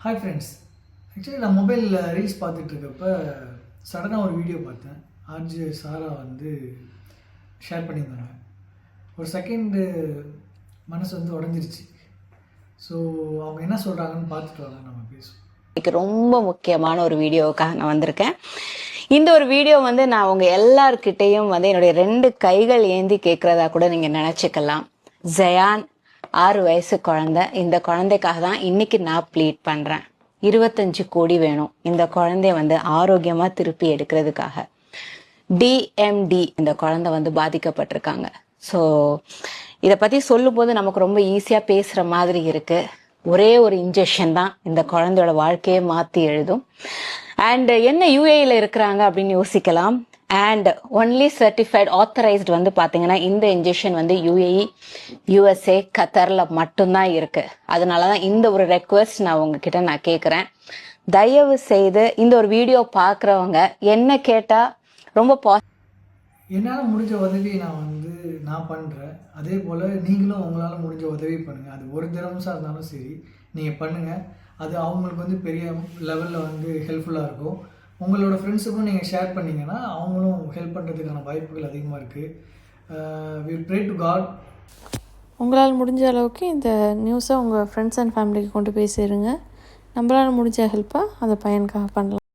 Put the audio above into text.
Hi friends. Actually நான் மொபைலில் reels பார்த்துட்ருக்கப்ப சடனாக ஒரு வீடியோ பார்த்தேன். ஆர்ஜே சாரா வந்து ஷேர் பண்ணியிருந்தாங்க. ஒரு செகண்டு மனசு வந்து உடஞ்சிருச்சு. ஸோ அவங்க என்ன சொல்கிறாங்கன்னு பார்த்துட்டு வரலாம், நம்ம பேசுவோம். எனக்கு ரொம்ப முக்கியமான ஒரு வீடியோவுக்காக நான் வந்திருக்கேன். இந்த ஒரு வீடியோ வந்து நான் உங்கள் எல்லார்கிட்டையும் வந்து என்னுடைய 2 கைகள் ஏந்தி கேட்குறதா கூட நீங்கள் நினச்சிக்கலாம். ஜயான் 6 வயசு குழந்தை. இந்த குழந்தைக்காக தான் இன்னைக்கு நான் ப்ளீட் பண்ணுறேன். 25 கோடி வேணும் இந்த குழந்தைய வந்து ஆரோக்கியமாக திருப்பி எடுக்கிறதுக்காக. டிஎம்டி இந்த குழந்தை வந்து பாதிக்கப்பட்டிருக்காங்க. ஸோ இதை பற்றி சொல்லும்போது நமக்கு ரொம்ப ஈஸியாக பேசுகிற மாதிரி இருக்குது. ஒரே ஒரு இன்ஜெக்ஷன் தான் இந்த குழந்தையோட வாழ்க்கையை மாற்றி எழுதும். அண்ட் என்ன யூஏயில் இருக்கிறாங்க அப்படின்னு யோசிக்கலாம். அண்ட் ஒன்லி சர்டிஃபைட் ஆத்தரைஸ்டு வந்து பார்த்தீங்கன்னா இந்த இன்ஜெக்ஷன் வந்து யுஏஇ, யூஎஸ்ஏ, கத்தரில் மட்டும்தான் இருக்குது. அதனால தான் இந்த ஒரு ரெக்வெஸ்ட் நான் உங்ககிட்ட நான் கேட்குறேன். தயவு செய்து இந்த ஒரு வீடியோ பார்க்குறவங்க என்ன கேட்டால் ரொம்ப என்னால் முடிஞ்ச உதவியை நான் பண்ணுறேன். அதே போல் நீங்களும் உங்களால் முடிஞ்ச உதவி பண்ணுங்கள். அது ஒரு தினம்ஸாக இருந்தாலும் சரி நீங்கள் பண்ணுங்கள். அது அவங்களுக்கு வந்து பெரிய லெவலில் வந்து ஹெல்ப்ஃபுல்லாக இருக்கும். உங்களோட ஃப்ரெண்ட்ஸுக்கும் நீங்கள் ஷேர் பண்ணிங்கன்னா அவங்களும் ஹெல்ப் பண்ணுறதுக்கான வாய்ப்புகள் அதிகமாக இருக்குது. We pray to God. உங்களால் முடிஞ்ச அளவுக்கு இந்த நியூஸை உங்கள் ஃப்ரெண்ட்ஸ் அண்ட் ஃபேமிலிக்கு கொண்டு போய் சேருங்க. நம்மளால் முடிஞ்ச ஹெல்ப்பாக அந்த பையனுக்காக பண்ணலாம்.